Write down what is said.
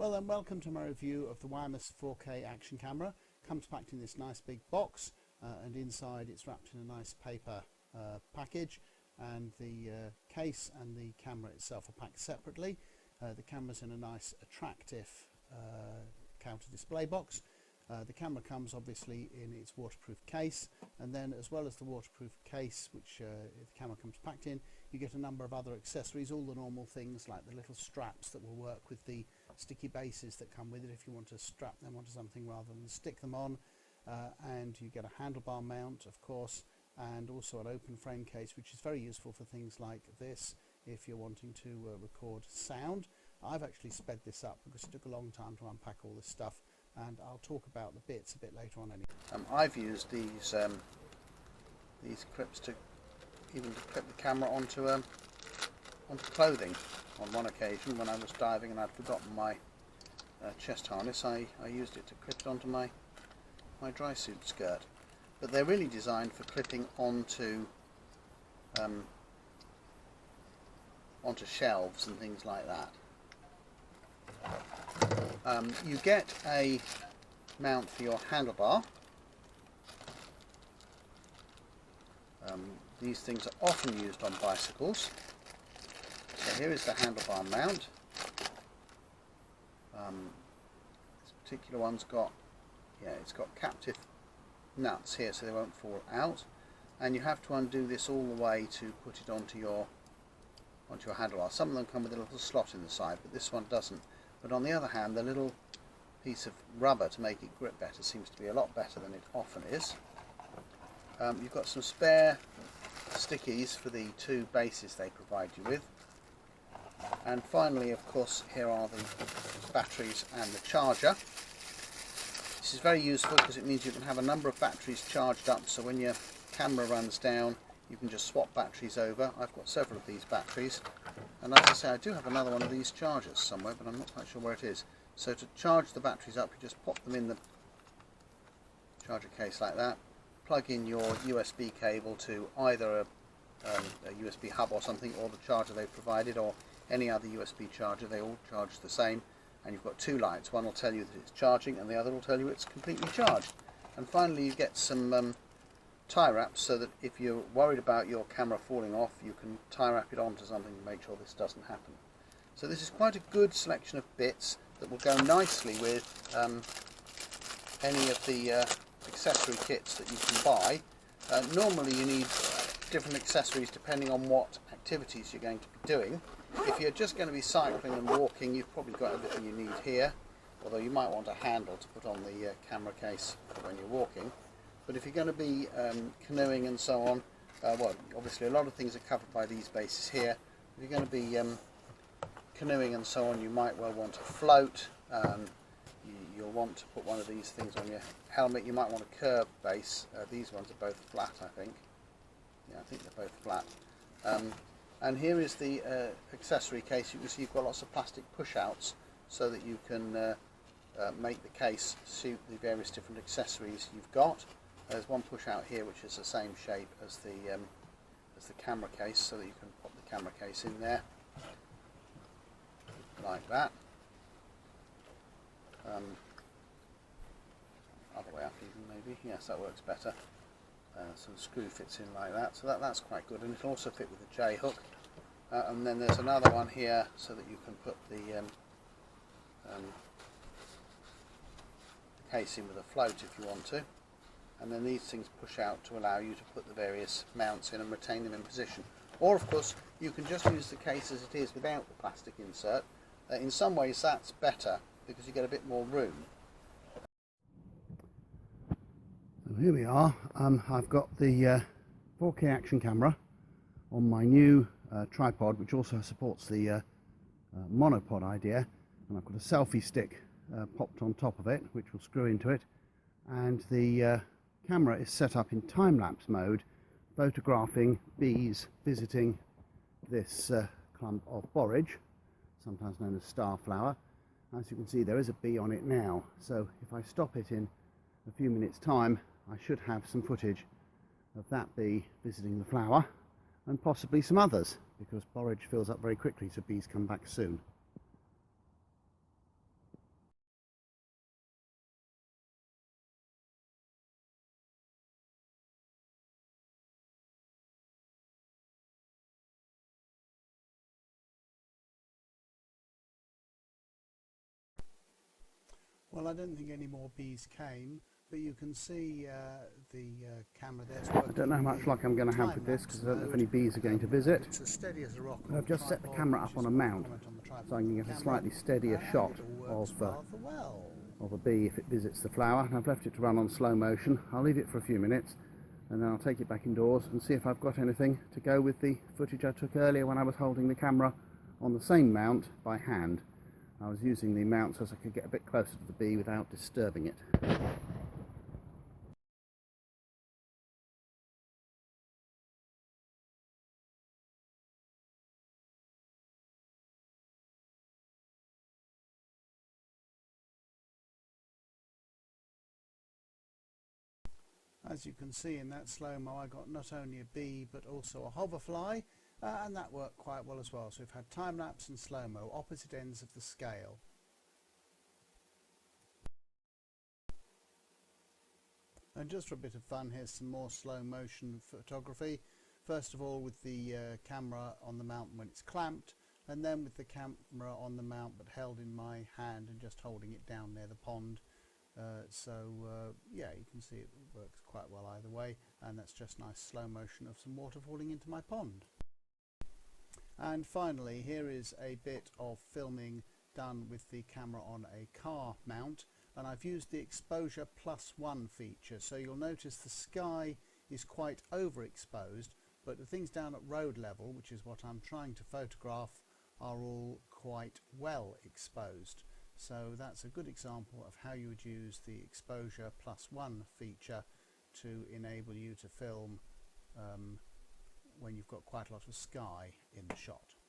Well then, welcome to my review of the WiMiUS 4K action camera. Comes packed in this nice big box, and inside it's wrapped in a nice paper package, and the case and the camera itself are packed separately. The camera's in a nice attractive counter display box. The camera comes obviously in its waterproof case, and then as well as the waterproof case which the camera comes packed in, you get a number of other accessories, all the normal things like the little straps that will work with the sticky bases that come with it if you want to strap them onto something rather than stick them on, and you get a handlebar mount of course, and also an open frame case which is very useful for things like this if you're wanting to record sound. I've actually sped this up because it took a long time to unpack all this stuff, and I'll talk about the bits a bit later on anyway. I've used these clips to clip the camera onto clothing. On one occasion when I was diving and I'd forgotten my chest harness, I used it to clip it onto my dry suit skirt. But they're really designed for clipping onto shelves and things like that. You get a mount for your handlebar. These things are often used on bicycles. So here is the handlebar mount. This particular one's got, it's got captive nuts here so they won't fall out, and you have to undo this all the way to put it onto your handlebar. Some of them come with a little slot in the side, but this one doesn't. But on the other hand, the little piece of rubber to make it grip better seems to be a lot better than it often is. You've got some spare stickies for the two bases they provide you with. And finally, of course, here are the batteries and the charger. This is very useful because it means you can have a number of batteries charged up, so when your camera runs down you can just swap batteries over. I've got several of these batteries, and as I say, I do have another one of these chargers somewhere, but I'm not quite sure where it is. So to charge the batteries up, you just pop them in the charger case like that, plug in your USB cable to either a USB hub or something, or the charger they've provided, or any other USB charger. They all charge the same, and you've got two lights. One will tell you that it's charging and the other will tell you it's completely charged. And finally you get some tie wraps so that if you're worried about your camera falling off, you can tie wrap it onto something to make sure this doesn't happen. So this is quite a good selection of bits that will go nicely with any of the accessory kits that you can buy. Normally you need different accessories depending on what activities you're going to be doing. If you're just going to be cycling and walking, you've probably got everything you need here, although you might want a handle to put on the camera case when you're walking. But if you're going to be canoeing and so on, well, obviously a lot of things are covered by these bases here. If you're going to be canoeing and so on, you might well want a float. You'll want to put one of these things on your helmet. You might want a curved base. These ones are both flat, I think. Yeah, I think they're both flat. And here is the accessory case. You can see you've got lots of plastic push-outs so that you can make the case suit the various different accessories you've got. There's one push-out here which is the same shape as the camera case, so that you can pop the camera case in there like that. Other way up even maybe. Yes, that works better. So the screw fits in like that, so that's quite good, and it'll also fit with a J hook. And then there's another one here so that you can put the case in with a float if you want to. And then these things push out to allow you to put the various mounts in and retain them in position. Or of course you can just use the case as it is without the plastic insert. In some ways that's better because you get a bit more room. So here we are. I've got the 4K action camera on my new tripod, which also supports the monopod idea, and I've got a selfie stick popped on top of it which will screw into it, and the camera is set up in time-lapse mode, photographing bees visiting this clump of borage, sometimes known as starflower. As you can see, there is a bee on it now, so if I stop it in a few minutes time, I should have some footage of that bee visiting the flower, and possibly some others, because borage fills up very quickly, so bees come back soon. Well, I don't think any more bees came, but you can see the camera there's working. I don't know how much luck I'm going to have with this because I don't know if any bees are going to visit. It's as steady as a rock. But I've just set the camera up on a mount so I can get a slightly steadier shot of a bee if it visits the flower. And I've left it to run on slow motion. I'll leave it for a few minutes and then I'll take it back indoors and see if I've got anything to go with the footage I took earlier when I was holding the camera on the same mount by hand. I was using the mount so as I could get a bit closer to the bee without disturbing it. As you can see in that slow-mo, I got not only a bee but also a hoverfly, and that worked quite well as well. So we've had time-lapse and slow-mo, opposite ends of the scale. And just for a bit of fun, here's some more slow motion photography. First of all with the camera on the mount when it's clamped, and then with the camera on the mount but held in my hand and just holding it down near the pond. Yeah, you can see it works quite well either way, and that's just nice slow motion of some water falling into my pond. And finally, here is a bit of filming done with the camera on a car mount, and I've used the exposure +1 feature, so you'll notice the sky is quite overexposed, but the things down at road level, which is what I'm trying to photograph, are all quite well exposed. So that's a good example of how you would use the exposure +1 feature to enable you to film when you've got quite a lot of sky in the shot.